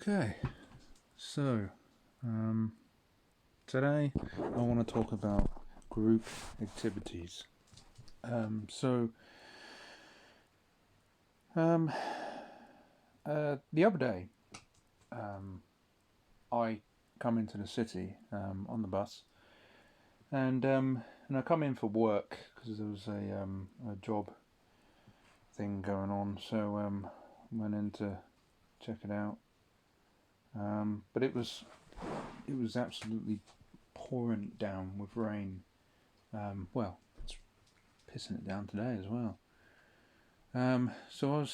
Okay, so today I want to talk about group activities. So um, the other day, I come into the city on the bus, and I come in for work because there was a job thing going on. So went in to check it out. But it was absolutely pouring down with rain. Well, it's pissing it down today as well. So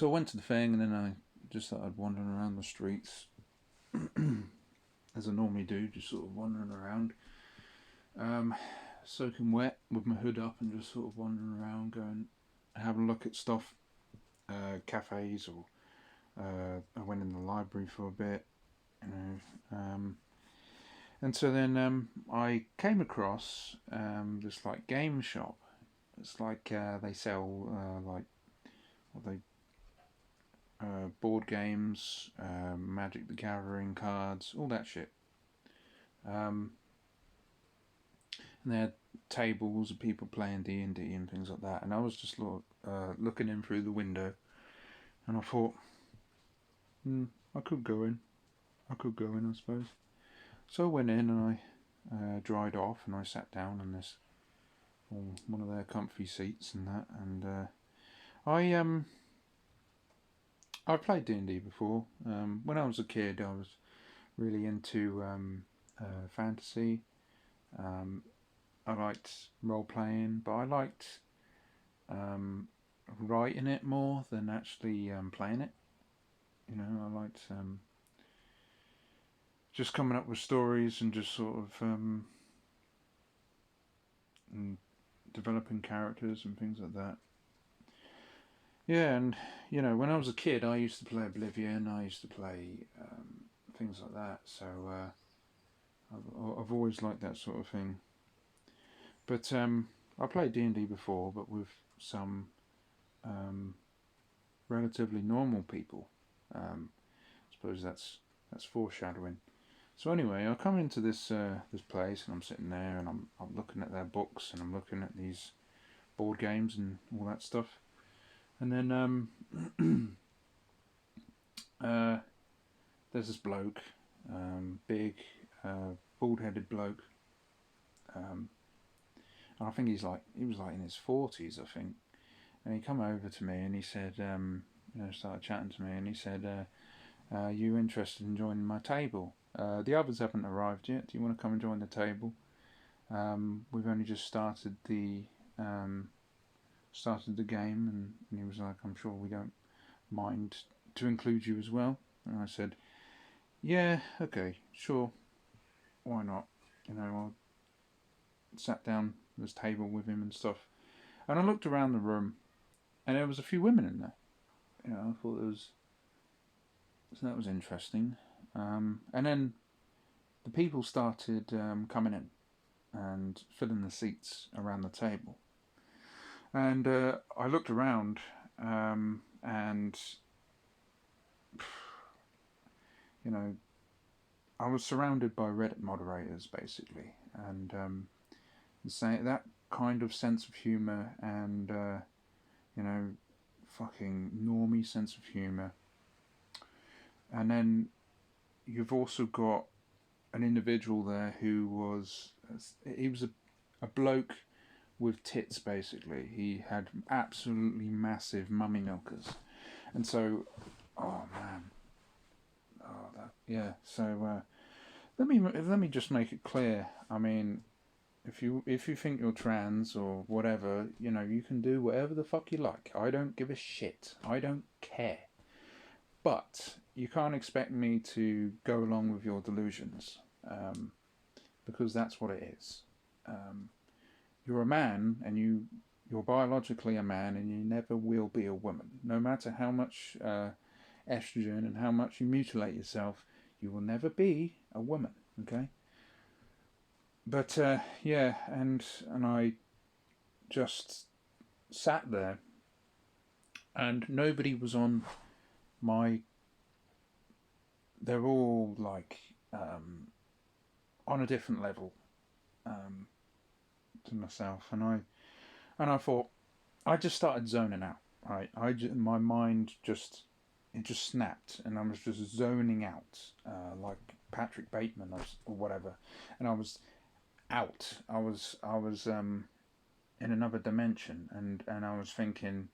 I went to the thing, and then I just started wandering around the streets as I normally do, just sort of wandering around, soaking wet with my hood up, and just sort of wandering around, going have a look at stuff, cafes, or I went in the library for a bit, you know. And so then I came across this like game shop. It's like they sell board games, Magic the Gathering cards, all that shit. And they had tables of people playing D&D and things like that. And I was just looking in through the window, and I thought, I could go in. I suppose. So I went in and I dried off, and I sat down on this one of their comfy seats and that, and I've played D&D before. When I was a kid, I was really into fantasy. I liked role playing, but I liked writing it more than actually playing it. You know, I liked just coming up with stories and just sort of and developing characters and things like that. Yeah, and you know, when I was a kid, I used to play Oblivion. I used to play things like that. So I've always liked that sort of thing. But I played D&D before, but with some relatively normal people. I suppose that's foreshadowing. So anyway, I come into this place, and I'm sitting there, and I'm looking at their books, and I'm looking at these board games and all that stuff. And then there's this bloke, big, bald-headed bloke. I think he was like in his 40s, I think. And he come over to me, and he said, started chatting to me, and he said, "You interested in joining my table? The others haven't arrived yet. Do you want to come and join the table? We've only just started the game." And he was like, "I'm sure we don't mind to include you as well." And I said, "Yeah, okay, sure, why not?" I sat down at this table with him and stuff, and I looked around the room, and there was a few women in there. I thought that was interesting. And then the people started coming in and filling the seats around the table. And I looked around, and I was surrounded by Reddit moderators, basically, and saying that kind of sense of humour and fucking normie sense of humour. And then you've also got an individual there who was a bloke with tits, basically. He had absolutely massive mummy milkers. And so, oh man, so let me just make it clear. I mean, if you think you're trans or whatever, you can do whatever the fuck you like. I don't give a shit. I don't care. But you can't expect me to go along with your delusions, because that's what it is. You're a man, and you're biologically a man, and you never will be a woman. No matter how much estrogen and how much you mutilate yourself, you will never be a woman. Okay. But and I just sat there, and nobody was on my they're all like on a different level um, to myself, and I thought I just started zoning out. Right, my mind just it just snapped, and I was just zoning out, like Patrick Bateman or whatever, and I was out. I was in another dimension, and I was thinking,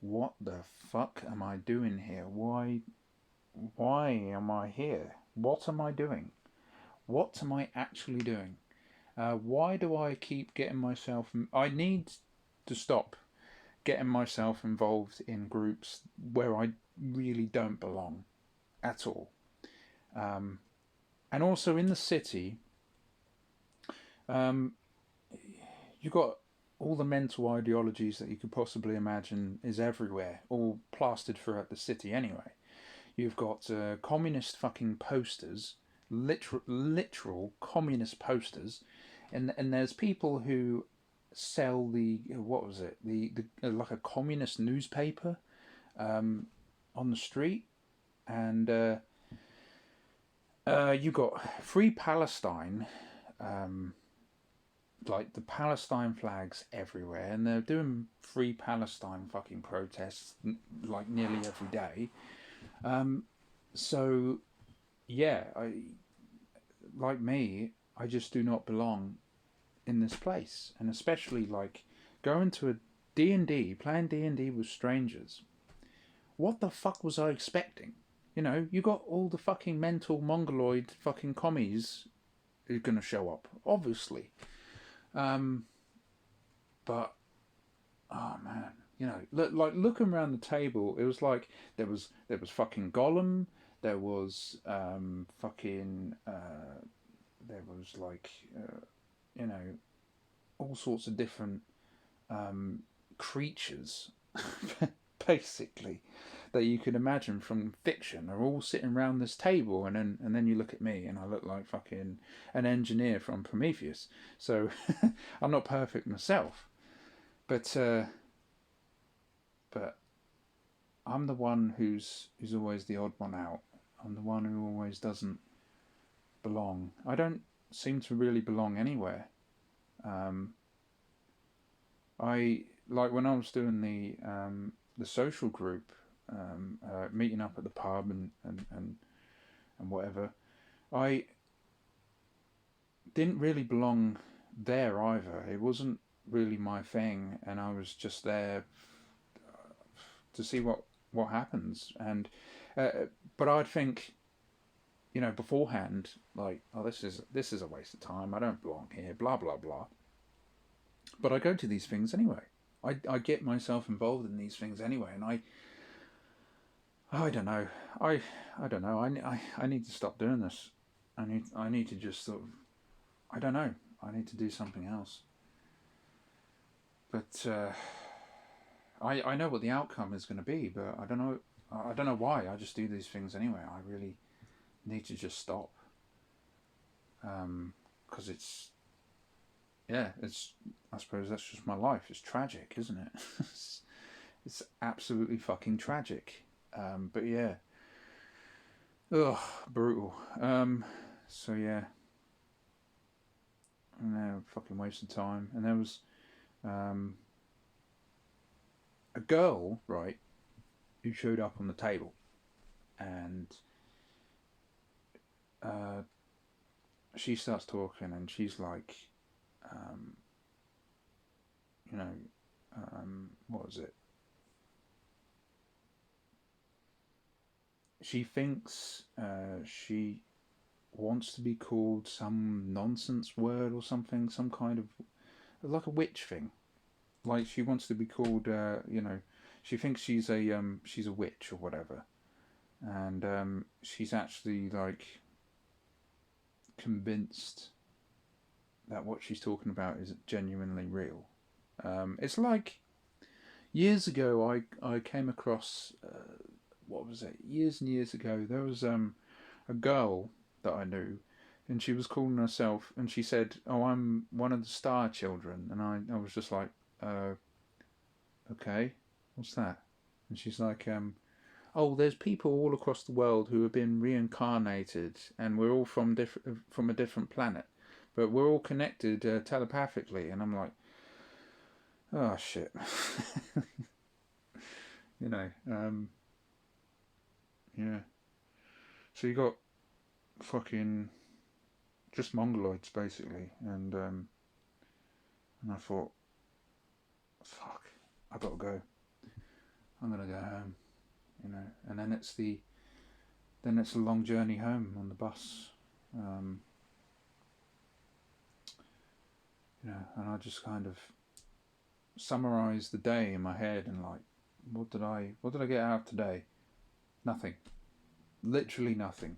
what the fuck am I doing here? Why am I here? What am I doing? What am I actually doing? Why do I keep getting myself? I need to stop getting myself involved in groups where I really don't belong at all. Um, and also in the city, um, you got all the mental ideologies that you could possibly imagine is everywhere, all plastered throughout the city anyway. You've got communist fucking posters, literal communist posters, and there's people who sell the what was it the like a communist newspaper um, on the street, and you got Free Palestine, um, like the Palestine flags everywhere, and they're doing Free Palestine fucking protests like nearly every day. Um, so yeah, like me, I just do not belong in this place, and especially like going to a D&D, playing D&D with strangers. What the fuck was I expecting? You know, you got all the fucking mental mongoloid fucking commies who are gonna show up, obviously. Um, but oh man, you know, like looking around the table, it was like there was fucking Gollum, there was fucking there was like you know all sorts of different um, creatures, basically, that you could imagine from fiction are all sitting around this table, and then you look at me and I look like fucking an engineer from Prometheus. So I'm not perfect myself, but but I'm the one who's always the odd one out. I'm the one who always doesn't belong. I don't seem to really belong anywhere. Um, I like when I was doing the social group, meeting up at the pub and whatever. I didn't really belong there either. It wasn't really my thing, and I was just there to see what happens. And but I'd think, you know, beforehand, like, oh, this is a waste of time. I don't belong here. Blah blah blah. But I go to these things anyway. I get myself involved in these things anyway, and I don't know. I don't know. I need to stop doing this. I need to just sort of I don't know. I need to do something else. But I know what the outcome is going to be, but I don't know. I don't know why. I just do these things anyway. I really need to just stop. Because it's yeah, it's I suppose that's just my life. It's tragic, isn't it? it's absolutely fucking tragic. But yeah, ugh, brutal. So yeah, no fucking waste of time. And there was um, a girl, right, who showed up on the table, and uh, she starts talking, and she's like, um, you know, what was it? She thinks she wants to be called some nonsense word or something, some kind of like a witch thing. Like she wants to be called, she thinks she's a witch or whatever, and she's actually like convinced that what she's talking about is genuinely real. It's like years ago I came across what was it? Years and years ago there was a girl that I knew, and she was calling herself, and she said, "Oh, I'm one of the Star Children," and I was just like, okay, what's that? And she's like, oh, there's people all across the world who have been reincarnated, and we're all from a different planet, but we're all connected telepathically. And I'm like, oh shit, you know, yeah. So you got fucking just mongoloids basically, and I thought, fuck, I gotta go. I'm gonna go home, you know. And then it's a long journey home on the bus, you know. And I just kind of summarize the day in my head and like, what did I get out of today? Nothing, literally nothing.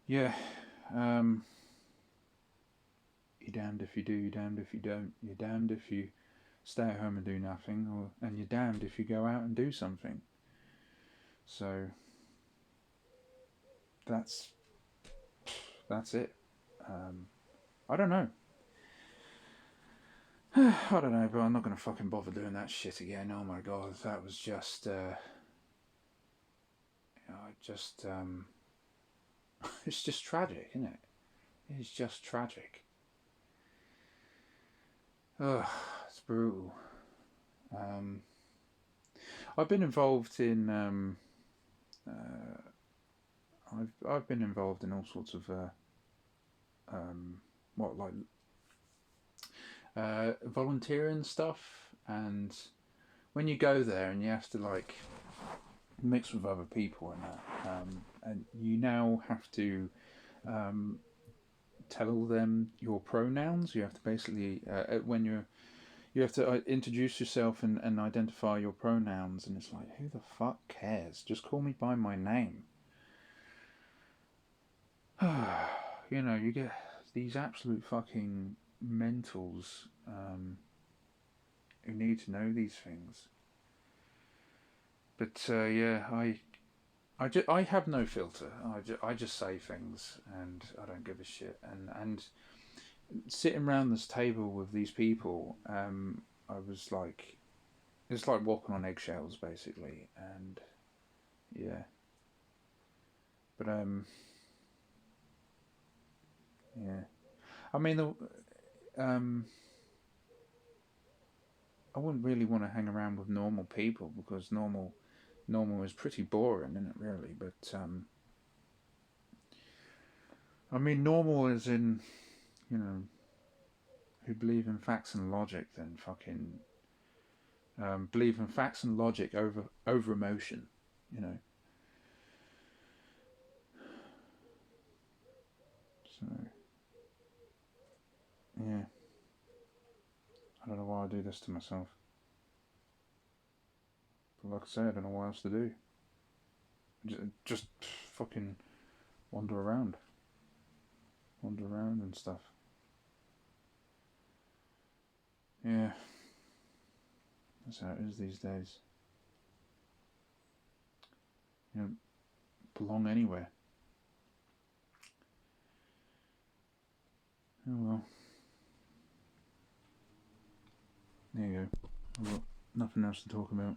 Yeah. Um, you're damned if you do, you're damned if you don't. You're damned if you stay at home and do nothing, and you're damned if you go out and do something. So that's it. I don't know. I don't know, but I'm not gonna fucking bother doing that shit again. Oh my god, that was just, it's just tragic, isn't it? It's just tragic. Ugh, it's brutal. I've been involved in, I've been involved in all sorts of, like volunteering stuff, and when you go there and you have to like mix with other people and that, and you now have to tell them your pronouns. You have to basically you have to introduce yourself and identify your pronouns, and it's like, who the fuck cares? Just call me by my name. You know, you get these absolute fucking mentals who need to know these things. But yeah, I have no filter. I just say things, and I don't give a shit. And sitting around this table with these people, I was like, it's like walking on eggshells, basically. And yeah, but yeah. I mean, I wouldn't really want to hang around with normal people, because normal is pretty boring, isn't it? Really, but I mean, normal is in, you know, who believe in facts and logic, then fucking believe in facts and logic over emotion, you know. So yeah, I don't know why I do this to myself, but like I say, I don't know what else to do. Just fucking wander around and stuff. Yeah, that's how it is these days. You don't belong anywhere. Oh well. There you go. I've got nothing else to talk about.